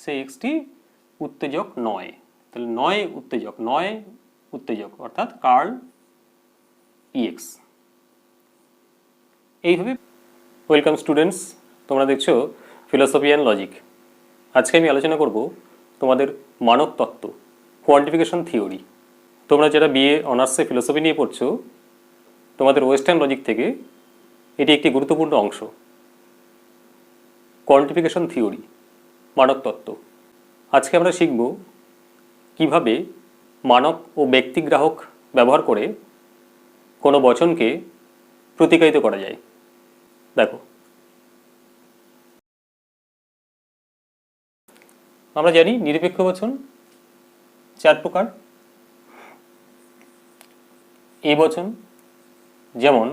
সেই এক্সটি উত্তেজক নয়। তাহলে নয় উত্তেজক অর্থাৎ কার্ল ইএক্স। এইভাবে ওয়েলকাম স্টুডেন্টস, তোমরা দেখছো ফিলোসফি অ্যান্ড লজিক। আজকে আমি আলোচনা করব তোমাদের মানক তত্ত্ব, কোয়ান্টিফিকেশন থিওরি। তোমরা যারা বিএ অনার্সে ফিলোসফি নিয়ে পড়ছো, তোমাদের ওয়েস্টার্ন লজিক থেকে এটি একটি গুরুত্বপূর্ণ অংশ। কোয়ান্টিফিকেশন থিওরি, মানক তত্ত্ব। আজকে আমরা শিখব কিভাবে মানক ও ব্যক্তিগ্রাহক ব্যবহার করে কোনো বচনকে প্রতিকায়িত করা যায়। দেখো, আমরা জানি নিরপেক্ষ বচন 4 প্রকার। এই বচন যেমন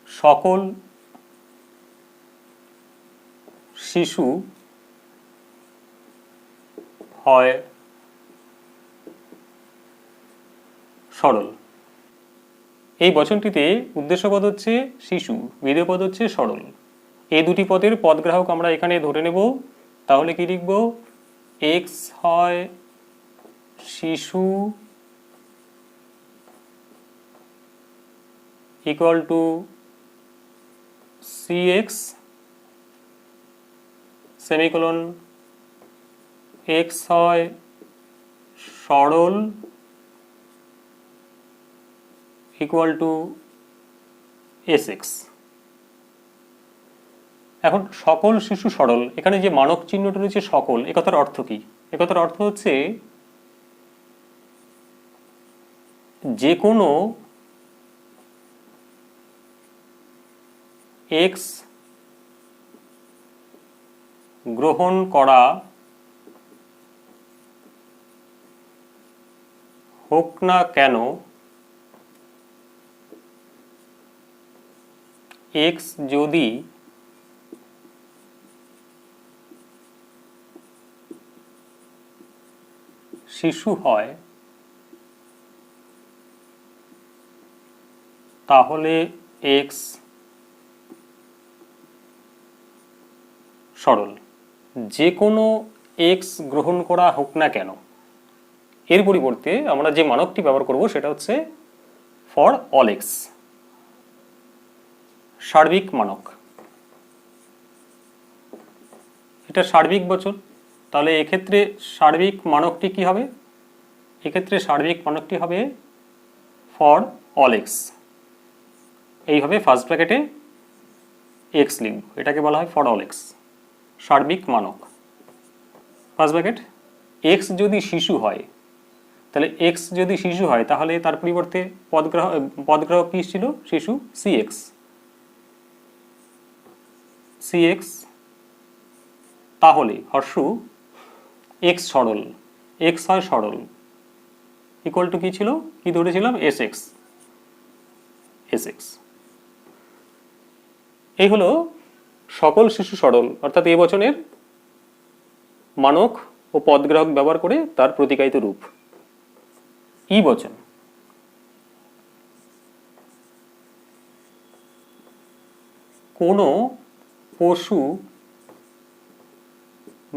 সকল শিশু হয় সরল। এই বচনটিতে উদ্দেশ্যপদ হচ্ছে শিশু, বিধেয় পদ হচ্ছে সরল। এই দুটি পদের পদগ্রাহক আমরা এখানে ধরে নেব। তাহলে কি লিখব? এক্স হয় শিশু equal to CX semicolon x হয় সরল ইকুয়াল টু এস এক্স। এখন সকল শিশু সরল, এখানে যে মানক চিহ্নটা রয়েছে সকল, একথার অর্থ কি? একথার অর্থ হচ্ছে যে কোনো এক্স গ্রহণ করা হোক না কেন, এক্স যদি শিশু হয় তাহলে এক্স সরল। যে কোনো এক্স গ্রহণ করা হোক না কেন, এর পরিবর্তে আমরা যে মানকটি ব্যবহার করব সেটা হচ্ছে ফর অল এক্স, সার্বিক মানক। এটা সার্বিক বচন, তাহলে এক্ষেত্রে সার্বিক মানকটি কি হবে? এক্ষেত্রে সার্বিক মানকটি হবে ফর অল এক্স। এইভাবে ফার্স্ট ব্র্যাকেটে এক্স লিখব, এটাকে বলা হয় ফর অল এক্স, সার্বিক মানক। ফার্স্ট ব্র্যাকেট এক্স যদি শিশু হয়, তাহলে এক্স যদি শিশু হয় তাহলে তার পরিবর্তে পদগ্রাহক কি ছিল? শিশু, সিএক্স। সিএক্স তাহলে হর্ষু এক্স সরল, এক্স হয় সরল ইকুয়াল টু কি ছিল? কি ধরেছিলাম? S x, S x. এই হলো সকল শিশু সরল, অর্থাৎ এই বচনের মানক ও পদগ্রাহক ব্যবহার করে তার প্রতিকায়িত রূপ। ই বচন কোনো পশু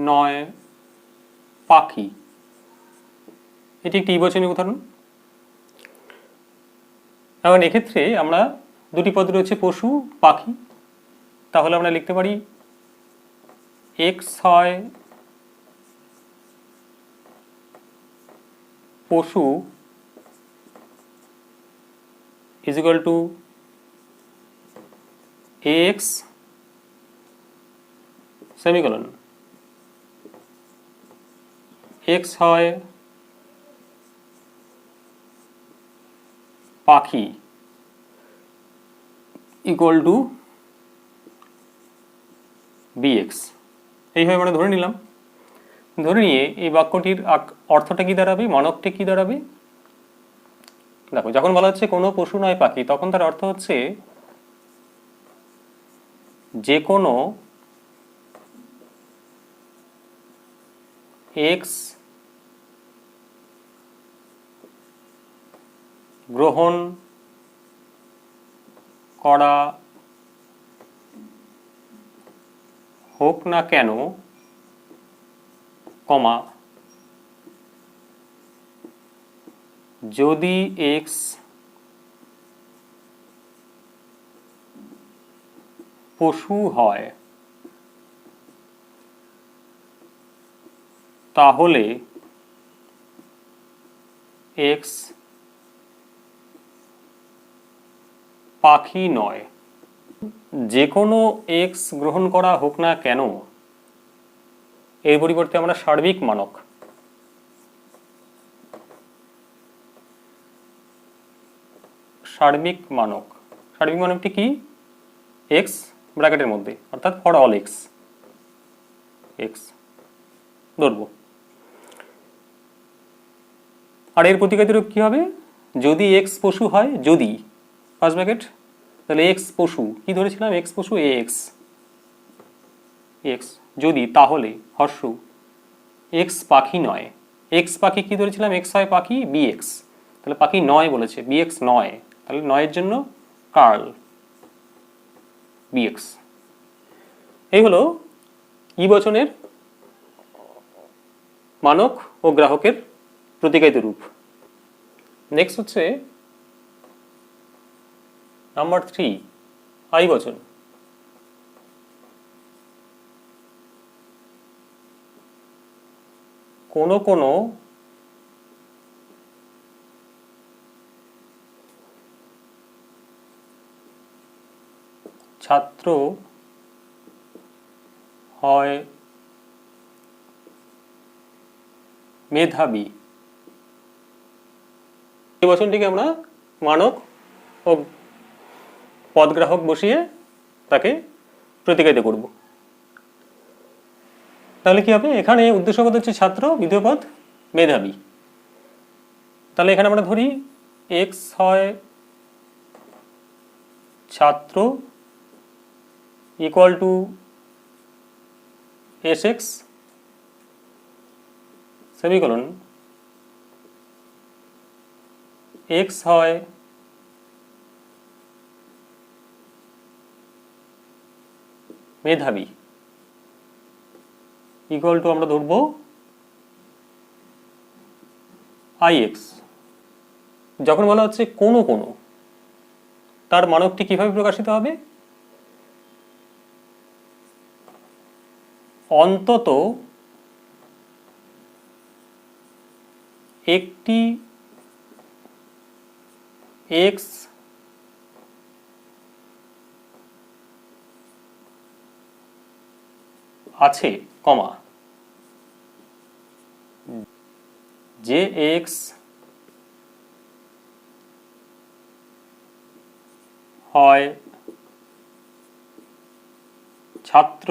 নয় পাখি, এটি একটি ই বচনের উদাহরণ। এখন এক্ষেত্রে আমরা দুটি পদ রয়েছে, পশু, পাখি। তাহলে আমরা লিখতে পারি এক্স হয় পশু is equal to x semicolon x হয় পাখি ইকুয়াল টু বিএক্স। এইভাবে আমরা ধরে নিলাম। ধরে নিয়ে এই বাক্যটির অর্থটা কি দাঁড়াবে, মানকটি কি দাঁড়াবে? দেখো, যখন বলা হচ্ছে কোনো পশু নয় পাখি, তখন তার অর্থ হচ্ছে যে কোনো এক্স গ্রহণ করা হোক না কেন কমা যদি x পশু হয় তাহলে x পাখি নয়। যে কোনো x গ্রহণ করা হোক না কেন, এর পরিবর্তে আমরা সার্বিক মানক সার্বিক মানকটি কি? x ব্র্যাকেটের মধ্যে, অর্থাৎ ফর অল x ধরব। আর এর প্রতিকারী রূপ কি হবে? যদি x পশু হয়, যদি ফার্স্ট ব্র্যাকেট, তাহলে x পশু কি ধরেছিলাম? x পশু x, যদি তাহলে হর্ষু x পাখি নয়। x পাখি কি ধরেছিলাম? x হয় পাখি bx, তাহলে পাখি নয় বলেছে, bx নয়, তাহলে নয়ের জন্য কার্ল bx। এই হলো ই বচনের মানক ও গ্রাহকের প্রতিকায়িত রূপ। নেক্সট হচ্ছে নাম্বার 3, আই বচন। কোনো কোনো ছাত্র হয় মেধাবী। এই বচনটিকে আমরা মানক ও পদগ্রাহক বসিয়ে তাকে প্রতিকায়িত করব। তাহলে কি হবে? এখানে উদ্দেশ্যপদ হচ্ছে ছাত্র, বিধেয় পদ মেধাবী। তাহলে এখানে আমরা ধরি x হয় ছাত্র equal to sx semicolon x হয় মেধাবী ইকুয়াল টু আমরা ধরব ix। যখন বলা হচ্ছে কোনো কোনো, তার মানকটি কিভাবে প্রকাশিত হবে? অন্তত একটি x আছে, কমা যে x হয় ছাত্র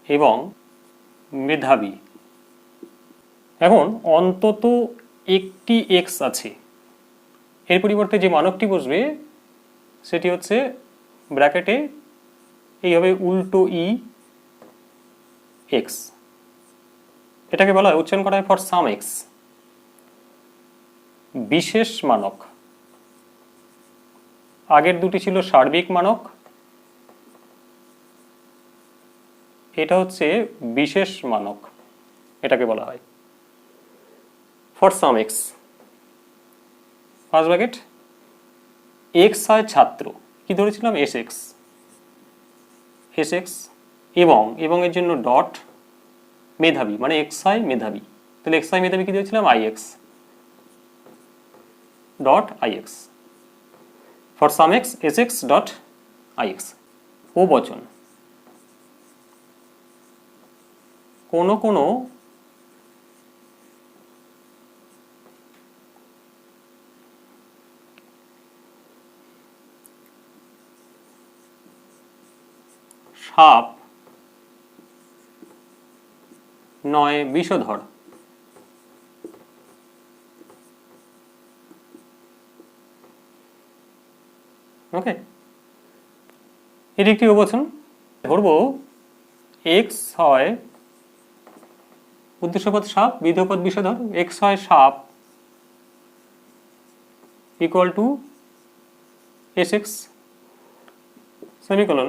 এবং মেধাবী। এখন অন্তত একটি x আছে, এর পরিবর্তে যে মানকটি বসবে সেটি হচ্ছে ব্র্যাকেটে এইভাবে উল্টো ই x, এটাকে বলা হয়, উচ্চারণ করা হয় ফর সাম x। বিশেষ মানক, আগের দুটি ছিল সার্বিক মানক, এটা হচ্ছে বিশেষ মানক, এটাকে বলা হয় for some x। First bracket x হয় ছাত্র, কি ধরেছিলাম? sx এবং এর জন্য ডট মেধাবী, মানে x হয় মেধাবী, তাহলে x হয় মেধাবী কি ধরেছিলাম? ix dot ix for some x sx dot ix। ও বচন কোনো কোনো সাপ নয় বিষধর। ওকে, এটি একটি অবচন। ধরবো x হয় উদ্দেশ্যপদ সাপ, বিধেয়পদ বিষধর, x হয় সাপ equal to sx semicolon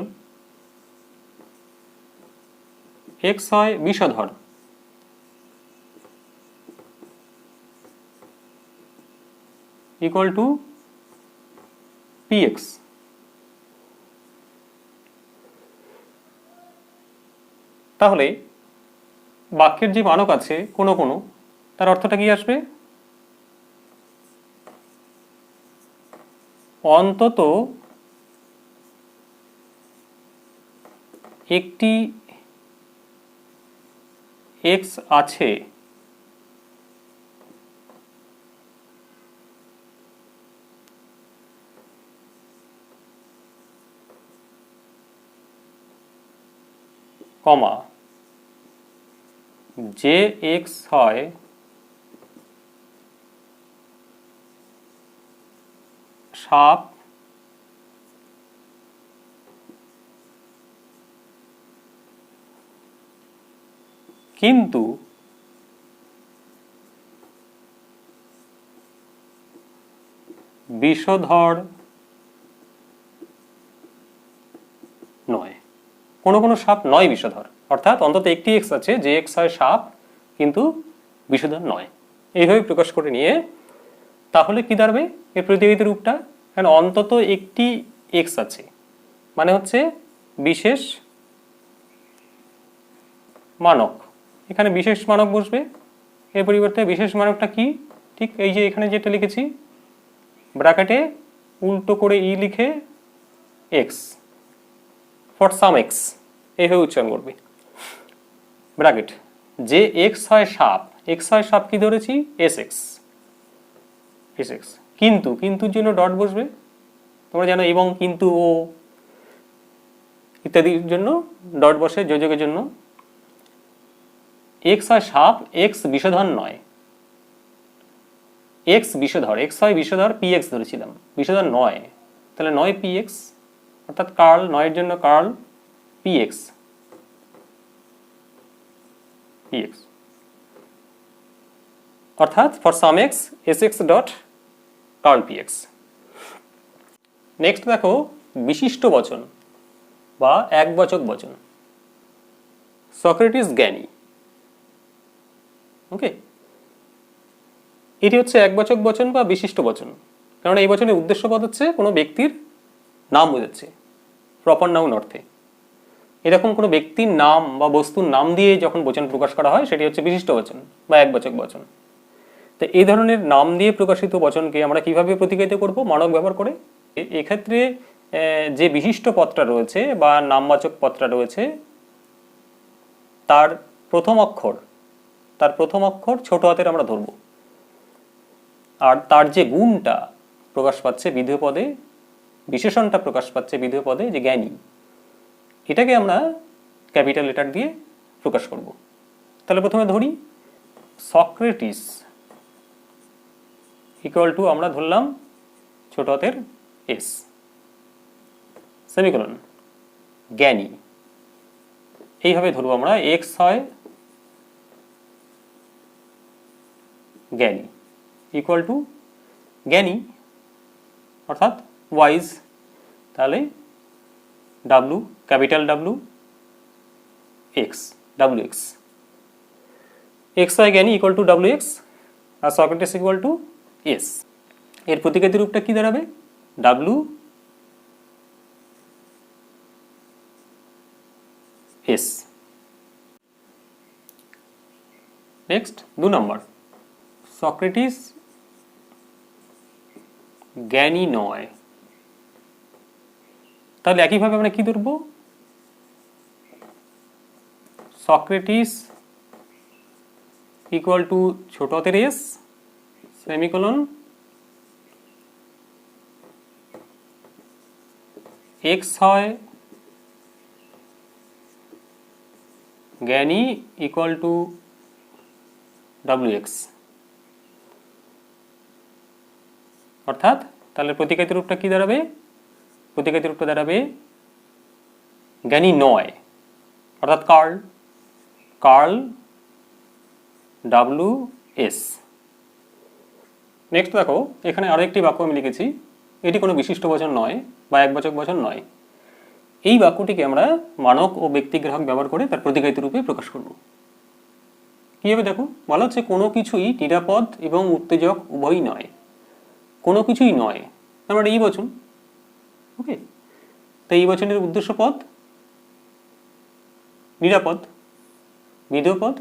x হয় বিষধর ইকুয়াল টু px। তাহলে বাক্যের যে মানক আছে কোনো কোনো, তার অর্থটা কি আসবে? অন্তত একটি x আছে কমা যে x হয় সাপ কিন্তু বিষধর নয়। কোনো কোনো সাপ নয় বিষধর, অর্থাৎ অন্তত একটি এক্স আছে যে এক্স হয় সাপ কিন্তু বিষধর নয়, এইভাবে প্রকাশ করে নিয়ে তাহলে কি দাঁড়াবে এর প্রতিযোগিত রূপটা? কারণ অন্তত একটি এক্স আছে মানে হচ্ছে বিশেষ মানক, এখানে বিশেষ মানক বসবে, এর পরিবর্তে বিশেষ মানকটা কি? ঠিক এই যে এখানে যেটা লিখেছি ব্র্যাকেটে উল্টো করে ই লিখে এক্স ফর সাম এক্স, এইভাবে উচ্চারণ করবে। ব্র্যাকেট যে এক্স হয় সাপ, এক্স হয় সাপ কি ধরেছি? S x, S x. কিন্তু কিন্তুর জন্য ডট বসবে, তোমরা জানো, এবং কিন্তু ও ইত্যাদির জন্য ডট বসে যোজকের জন্য। এক্স হয় সাপ, এক্স বিষধর নয়, এক্স বিষধর, এক্স হয় বিষধর, পি এক্স ধরেছিলাম, বিষধর নয়, তাহলে নয় পি এক্স, অর্থাৎ কার্ল, নয়ের জন্য curl P X, P X, অর্থাৎ for some X S X dot curl P X. Next দেখো বিশিষ্ট বচন বা একবচক বচন। সক্রেটিস জ্ঞানী, ওকে, এটি হচ্ছে একবচক বচন বা বিশিষ্ট বচন, কারণ এই বচনের উদ্দেশ্যপদ হচ্ছে কোনো ব্যক্তির নাম বোঝাচ্ছে, প্রপার নাউন অর্থে। এরকম কোনো ব্যক্তির নাম বা বস্তুর নাম দিয়ে যখন বচন প্রকাশ করা হয় সেটি হচ্ছে বিশিষ্ট বচন বা একবচক বচন। তো এই ধরনের নাম দিয়ে প্রকাশিত বচনকে আমরা কিভাবে প্রতিকায়িত করব? মানক ব্যবহার করে। এক্ষেত্রে যে বিশিষ্ট পদটা রয়েছে বা নামবাচক পদটা রয়েছে তার প্রথম অক্ষর ছোট হাতের আমরা ধরব, আর তার যে গুণটা প্রকাশ পাচ্ছে বিধেয় পদে, বিশেষণটা প্রকাশ পাচ্ছে বিধেয় পদে, যে জ্ঞানী, এটাকে আমরা ক্যাপিটাল লেটার দিয়ে প্রকাশ করব। তাহলে প্রথমে ধরি সক্রেটিস ইকুয়াল টু, আমরা ধরলাম ছোট হাতের এস, সেমিকোলন, জ্ঞানী, এইভাবে ধরবো আমরা। এক্স হয় জ্ঞানী ইকুয়াল টু জ্ঞানী অর্থাৎ ওয়াইজ, তাহলে W, capital W X, W X, X হয় জ্ঞানী ইকুয়াল টু ডাব্লু এক্স, আর সক্রেটিস ইকুয়াল টু এস। এর প্রতিকারী রূপটা কি দাঁড়াবে? W S. নেক্সট 2 নম্বর, সক্রেটিস জ্ঞানী নয়, তাহলে একইভাবে আমরা কি ধরব? সক্রেটিস ইকুয়াল টু ছোট হাতের এস, সেমিকোলন, এক্স হয় জ্ঞানী ইকুয়াল টু ডাব্লিউ এক্স, অর্থাৎ তাহলে প্রতিকায়িত রূপটা কি দাঁড়াবে? প্রতিকায়িত রূপটা দাঁড়াবে জ্ঞানী নয়, অর্থাৎ কার্ল ডাব্লু এস। নেক্সট দেখো এখানে আরো একটি বাক্য আমি লিখেছি, এটি কোনো বিশিষ্ট বচন নয় বা একবচক বচন নয়। এই বাক্যটিকে আমরা মানক ও ব্যক্তিগ্রাহক ব্যবহার করে তার প্রতিকায়িত রূপে প্রকাশ করব। কীভাবে দেখো, বলা হচ্ছে কোনো কিছুই নিরাপদ এবং উত্তেজক উভয়ই নয়। কোনো কিছুই নয়, আমরা এই বচন। ওকে, তো এই বচনের উদ্দেশ্য পদ নিরাপদ, বিধেয় পদ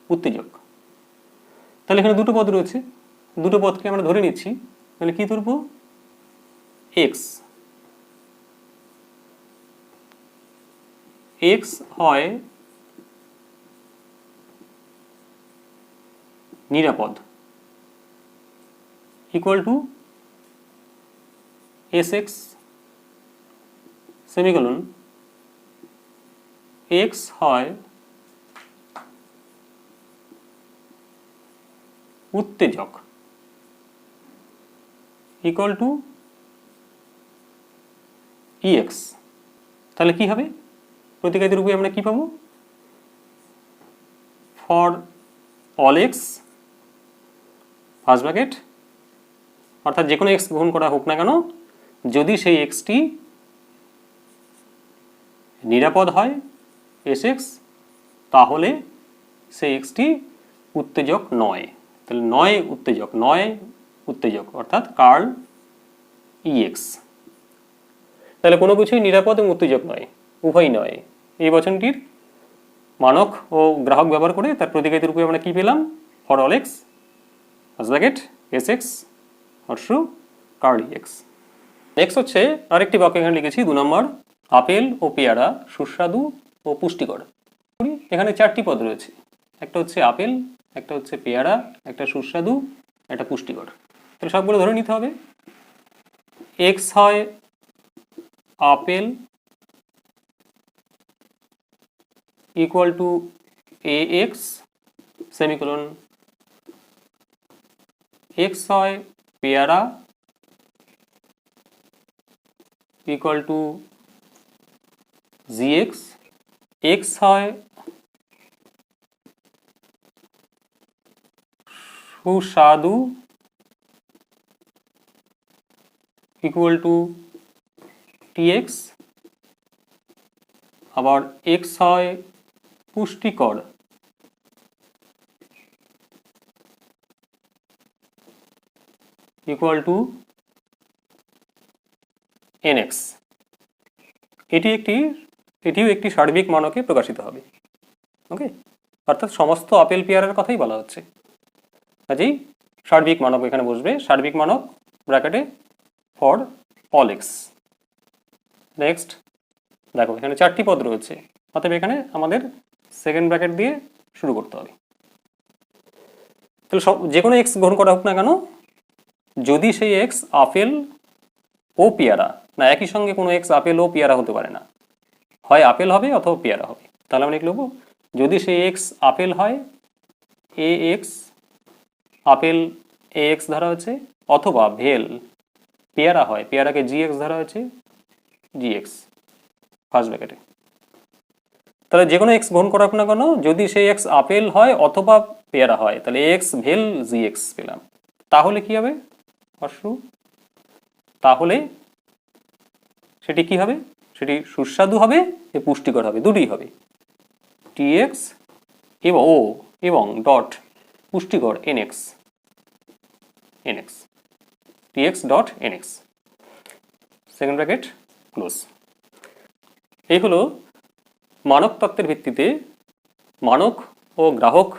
উত্তেজক। তাহলে এখানে দুটো পদ রয়েছে, দুটো পদকে আমরা ধরে নিচ্ছি। তাহলে কি ধরবো? এক্স। এক্স হয় নিরাপদ, equal to S x semicolon x হয় উত্তেজক, ইকুয়াল টু ইএক্স। তাহলে কি হবে? প্রতিকায়িত রূপে আমরা কি পাবো? For all x first bracket, অর্থাৎ যে কোনো এক্স গ্রহণ করা হোক না কেন, যদি সেই এক্সটি নিরাপদ হয় এস এক্স, তাহলে সেই এক্সটি উত্তেজক নয়। তাহলে নয় উত্তেজক, নয় উত্তেজক, অর্থাৎ কার্ল ইএক্স। তাহলে কোনো কিছুই নিরাপদ এবং উত্তেজক নয়, উভয় নয়। এই বচনটির মানক ও গ্রাহক ব্যবহার করে তার প্রতিকায়িত রূপে আমরা কি পেলাম? For all x first bracket S x অর্থ কার্ল ইএক্স। নেক্সট হচ্ছে আরেকটি বাক্য এখানে লিখেছি 2 নম্বর, আপেল ও পেয়ারা সুস্বাদু ও পুষ্টিকর। এখানে 4টি পদ রয়েছে, একটা হচ্ছে আপেল, একটা হচ্ছে পেয়ারা, একটা সুস্বাদু, একটা পুষ্টিকর। তাহলে সবগুলো ধরে নিতে হবে। এক্স হয় apple, equal to A x semicolon. X হয় পেয়ারা, equal to G x. X হয় সুস্বাদু, ইকুয়াল টু টি এক্স। আবার এক্স হয় পুষ্টিকর, ইকুয়াল টু এনএক্স। এটিও একটি সার্বিক মানকে প্রকাশিত হবে। ওকে, অর্থাৎ সমস্ত আপেল পেয়ারার কথাই বলা হচ্ছে, কাজেই সার্বিক মানক এখানে বসবে। সার্বিক মানক ব্র্যাকেটে ফর অল এক্স। নেক্সট দেখো, এখানে 4টি পদ রয়েছে, অতএব এখানে আমাদের সেকেন্ড ব্র্যাকেট দিয়ে শুরু করতে হবে। তাহলে যে কোনো এক্স গ্রহণ করা হোক না কেন, যদি সেই এক্স আপেল ও পেয়ারা না, একই সঙ্গে কোনো এক্স আপেল ও পেয়ারা হতে পারে না, হয় আপেল হবে অথবা পেয়ারা হবে। তাহলে আমরা লিখব, যদি সেই এক্স আপেল হয় এ এক্স, আপেল এ এক্স ধরা হয়েছে, অথবা ভেল পেয়ারা হয়, পেয়ারাকে জি এক্স ধরা হয়েছে, জি এক্স ফার্স্ট ব্র্যাকেটে। তাহলে যে কোনো এক্স গ্রহণ করা হোক না কেন, যদি সেই এক্স আপেল হয় অথবা পেয়ারা হয়, তাহলে এক্স ভেল জি এক্স পেলাম। তাহলে কি হবে? অশ্রু, তাহলে সেটি কি হবে? সেটি সুস্বাদু হবে, পুষ্টিকর হবে, দুটোই হবে। টি এক্স এবং ডট পুষ্টিকর NX, T X dot NX second bracket close. এই হলো মানক তত্ত্বের ভিত্তিতে মানক ও গ্রাহক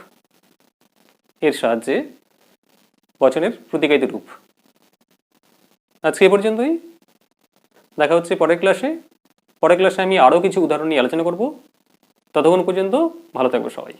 এর সাহায্যে বচনের প্রতিকায়িত রূপ। আজকে এ পর্যন্তই, দেখা হচ্ছে পরের ক্লাসে। পরের ক্লাসে আমি আরও কিছু উদাহরণ নিয়ে আলোচনা করব। ততক্ষণ পর্যন্ত ভালো থাকবে সবাই।